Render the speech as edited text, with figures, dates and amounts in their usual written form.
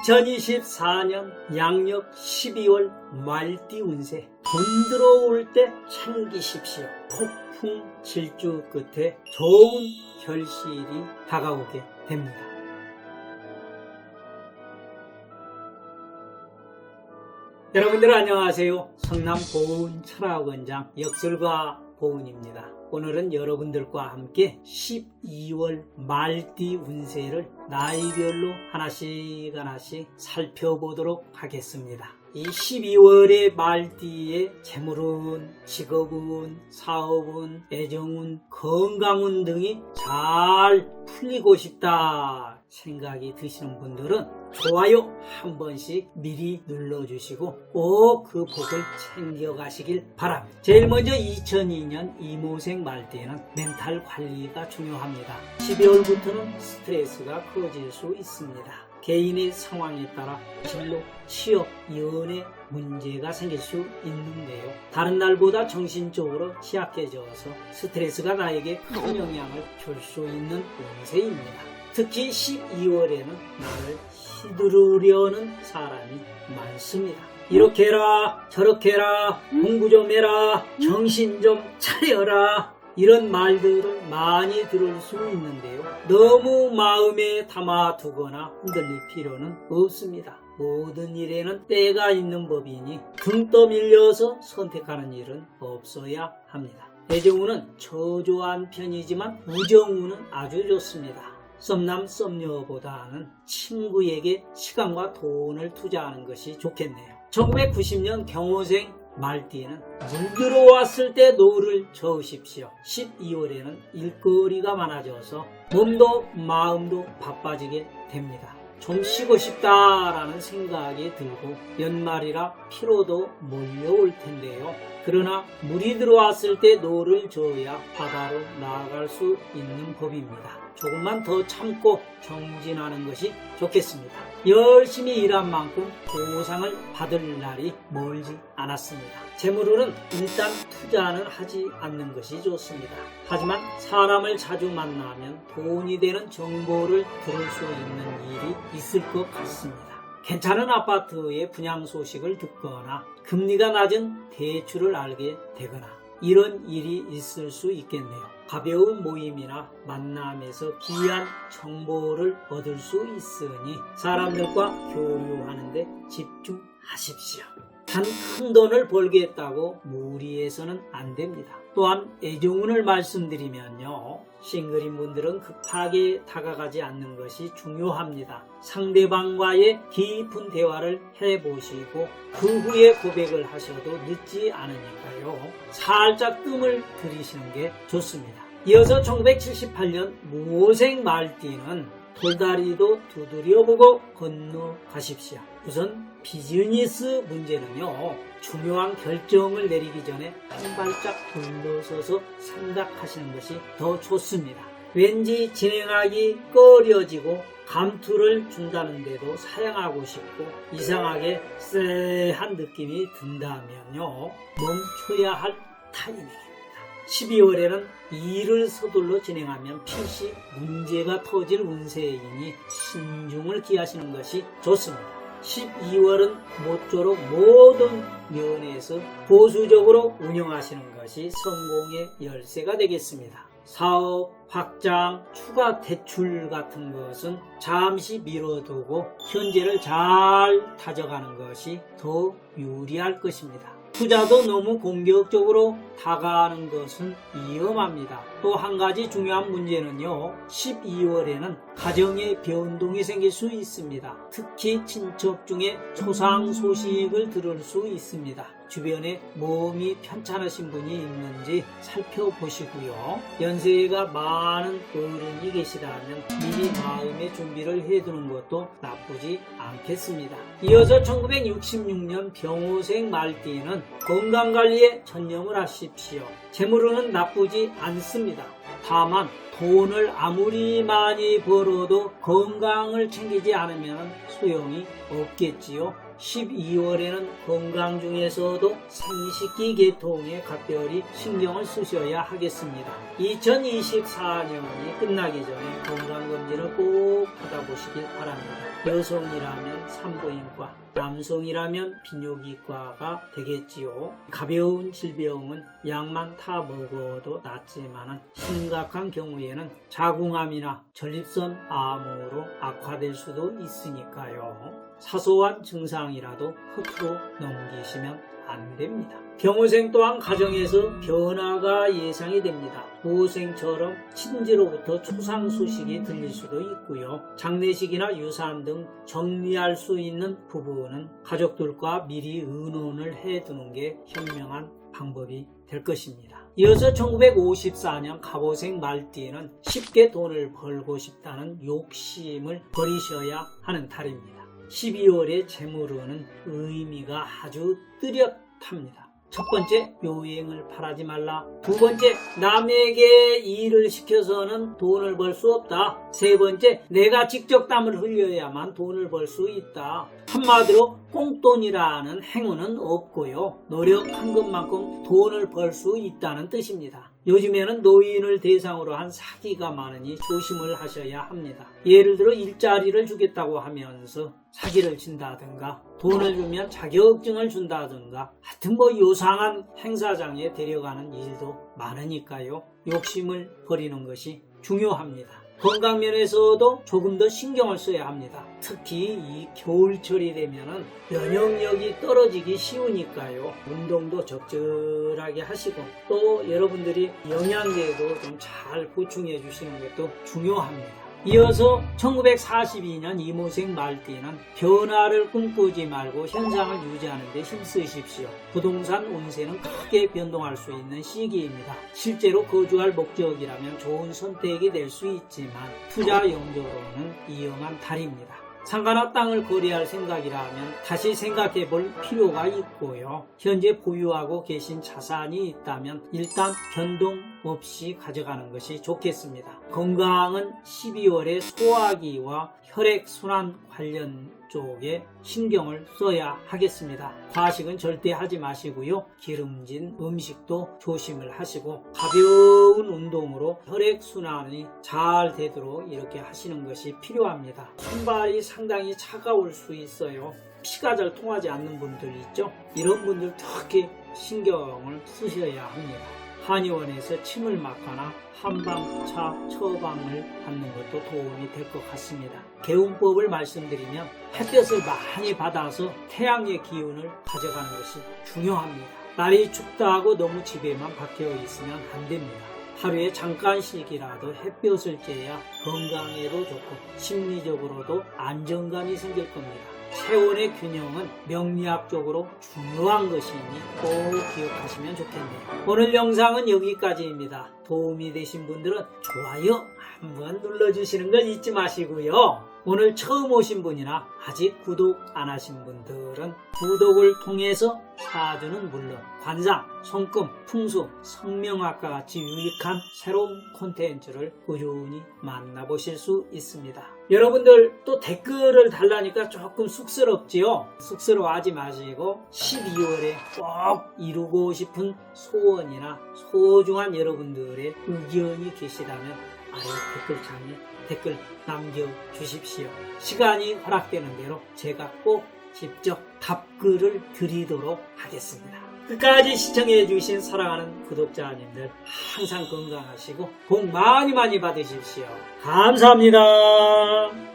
2024년 양력 12월 말띠 운세, 돈 들어올 때 챙기십시오. 폭풍 질주 끝에 좋은 결실이 다가오게 됩니다. 여러분들 안녕하세요. 성남 보은 철학원장 역설가 보은입니다. 오늘은 여러분들과 함께 12월 말띠 운세를 나이별로 하나씩 살펴보도록 하겠습니다. 이 12월의 말띠의 재물운, 직업운, 사업운, 애정운, 건강운 등이 잘 풀리고 싶다 생각이 드시는 분들은 좋아요 한 번씩 미리 눌러주시고 꼭 그 복을 챙겨가시길 바랍니다. 제일 먼저 2002년 이모생 말띠에는 멘탈 관리가 중요합니다. 12월부터는 스트레스가 커질 수 있습니다. 개인의 상황에 따라 진로, 취업, 연애 문제가 생길 수 있는데요. 다른 날보다 정신적으로 취약해져서 스트레스가 나에게 큰 영향을 줄 수 있는 운세입니다. 특히 12월에는 나를 휘두르려는 사람이 많습니다. 이렇게 해라, 저렇게 해라, 공부 좀 해라, 정신 좀 차려라, 이런 말들을 많이 들을 수 있는데요. 너무 마음에 담아두거나 흔들릴 필요는 없습니다. 모든 일에는 때가 있는 법이니 등 떠밀려서 선택하는 일은 없어야 합니다. 애정운은 저조한 편이지만 우정운은 아주 좋습니다. 썸남 썸녀보다는 친구에게 시간과 돈을 투자하는 것이 좋겠네요. 1990년 경호생 말띠에는 물 들어왔을 때 노를 저으십시오. 12월에는 일거리가 많아져서 몸도 마음도 바빠지게 됩니다. 좀 쉬고 싶다라는 생각이 들고 연말이라 피로도 몰려올 텐데요. 그러나 물이 들어왔을 때 노를 저어야 바다로 나아갈 수 있는 법입니다. 조금만 더 참고 정진하는 것이 좋겠습니다. 열심히 일한 만큼 보상을 받을 날이 멀지 않았습니다. 재물로는 일단 투자는 하지 않는 것이 좋습니다. 하지만 사람을 자주 만나면 돈이 되는 정보를 들을 수 있는 일이 있을 것 같습니다. 괜찮은 아파트의 분양 소식을 듣거나 금리가 낮은 대출을 알게 되거나 이런 일이 있을 수 있겠네요. 가벼운 모임이나 만남에서 귀한 정보를 얻을 수 있으니 사람들과 교류하는데 집중하십시오. 단 큰 돈을 벌겠다고 무리해서는 안 됩니다. 또한 애정운을 말씀드리면요. 싱글인 분들은 급하게 다가가지 않는 것이 중요합니다. 상대방과의 깊은 대화를 해보시고 그 후에 고백을 하셔도 늦지 않으니까요. 살짝 뜸을 들이시는 게 좋습니다. 이어서 1978년 모생 말띠는 돌다리도 두드려보고 건너가십시오. 우선 비즈니스 문제는요. 중요한 결정을 내리기 전에 한 발짝 물러서서 생각하시는 것이 더 좋습니다. 왠지 진행하기 꺼려지고 감투를 준다는데도 사양하고 싶고 이상하게 쎄한 느낌이 든다면요. 멈춰야 할 타이밍입니다. 12월에는 일을 서둘러 진행하면 필시 문제가 터질 운세이니 신중을 기하시는 것이 좋습니다. 12월은 모쪼록 모든 면에서 보수적으로 운영하시는 것이 성공의 열쇠가 되겠습니다. 사업, 확장, 추가 대출 같은 것은 잠시 미뤄두고 현재를 잘 다져가는 것이 더 유리할 것입니다. 투자도 너무 공격적으로 다가가는 것은 위험합니다. 또 한 가지 중요한 문제는요. 12월에는 가정에 변동이 생길 수 있습니다. 특히 친척 중에 초상 소식을 들을 수 있습니다. 주변에 몸이 편찮으신 분이 있는지 살펴보시고요. 연세가 많은 어른이 계시다면 미리 마음의 준비를 해두는 것도 나쁘지 않겠습니다. 이어서 1966년 병호생 말띠는 건강관리에 전념을 하십시오. 재물로는 나쁘지 않습니다. 다만 돈을 아무리 많이 벌어도 건강을 챙기지 않으면 소용이 없겠지요. 12월에는 건강 중에서도 생식기 계통에 각별히 신경을 쓰셔야 하겠습니다. 2024년이 끝나기 전에 건강검진을 꼭 받아보시길 바랍니다. 여성이라면 산부인과, 남성이라면 비뇨기과가 되겠지요. 가벼운 질병은 약만 타 먹어도 낫지만 심각한 경우에는 자궁암이나 전립선 암으로 악화될 수도 있으니까요. 사소한 증상이라도 허투루 넘기시면 안 됩니다. 경호생 또한 가정에서 변화가 예상이 됩니다. 부호생처럼 친지로부터 초상 소식이 들릴 수도 있고요. 장례식이나 유산 등 정리할 수 있는 부분은 가족들과 미리 의논을 해두는 게 현명한 방법이 될 것입니다. 이어서 1954년 갑오생 말띠에는 쉽게 돈을 벌고 싶다는 욕심을 버리셔야 하는 달입니다. 12월의 재물운은 의미가 아주 뚜렷합니다. 첫 번째, 여행을 바라지 말라. 두 번째, 남에게 일을 시켜서는 돈을 벌 수 없다. 세 번째, 내가 직접 땀을 흘려야만 돈을 벌 수 있다. 한마디로 꽁돈이라는 행운은 없고요. 노력한 것만큼 돈을 벌 수 있다는 뜻입니다. 요즘에는 노인을 대상으로 한 사기가 많으니 조심을 하셔야 합니다. 예를 들어 일자리를 주겠다고 하면서 사기를 친다든가 돈을 주면 자격증을 준다든가 하여튼 요상한 행사장에 데려가는 일도 많으니까요. 욕심을 버리는 것이 중요합니다. 건강면에서도 조금 더 신경을 써야 합니다. 특히 이 겨울철이 되면 면역력이 떨어지기 쉬우니까요. 운동도 적절하게 하시고 또 여러분들이 영양제도 좀 잘 보충해 주시는 것도 중요합니다. 이어서 1942년 이모생 말띠는 변화를 꿈꾸지 말고 현상을 유지하는 데 힘쓰십시오. 부동산 운세는 크게 변동할 수 있는 시기입니다. 실제로 거주할 목적이라면 좋은 선택이 될 수 있지만 투자 용도로는 이용한 달입니다. 상가나 땅을 거래할 생각이라면 다시 생각해 볼 필요가 있고요. 현재 보유하고 계신 자산이 있다면 일단 변동 없이 가져가는 것이 좋겠습니다. 건강은 12월에 소화기와 혈액순환 관련 쪽에 신경을 써야 하겠습니다. 과식은 절대 하지 마시고요. 기름진 음식도 조심을 하시고 가벼운 운동으로 혈액순환이 잘 되도록 이렇게 하시는 것이 필요합니다. 손발이 상당히 차가울 수 있어요. 피가 잘 통하지 않는 분들 있죠? 이런 분들 특히 신경을 쓰셔야 합니다. 한의원에서 침을 맞거나 한방차 처방을 받는 것도 도움이 될 것 같습니다. 개운법을 말씀드리면 햇볕을 많이 받아서 태양의 기운을 가져가는 것이 중요합니다. 날이 춥다고 너무 집에만 박혀 있으면 안 됩니다. 하루에 잠깐씩이라도 햇볕을 쬐야 건강에도 좋고 심리적으로도 안정감이 생길 겁니다. 체온의 균형은 명리학적으로 중요한 것이니 꼭 기억하시면 좋겠네요. 오늘 영상은 여기까지입니다. 도움이 되신 분들은 좋아요 한번 눌러주시는 걸 잊지 마시고요. 오늘 처음 오신 분이나 아직 구독 안 하신 분들은 구독을 통해서 사주는 물론 관상, 손금, 풍수, 성명학과 같이 유익한 새로운 콘텐츠를 꾸준히 만나보실 수 있습니다. 여러분들 또 댓글을 달라니까 조금 쑥스럽지요? 쑥스러워하지 마시고 12월에 꼭 이루고 싶은 소원이나 소중한 여러분들의 의견이 계시다면 아래 댓글창에 댓글 남겨주십시오. 시간이 허락되는 대로 제가 꼭 직접 답글을 드리도록 하겠습니다. 끝까지 시청해주신 사랑하는 구독자님들 항상 건강하시고 복 많이 받으십시오. 감사합니다.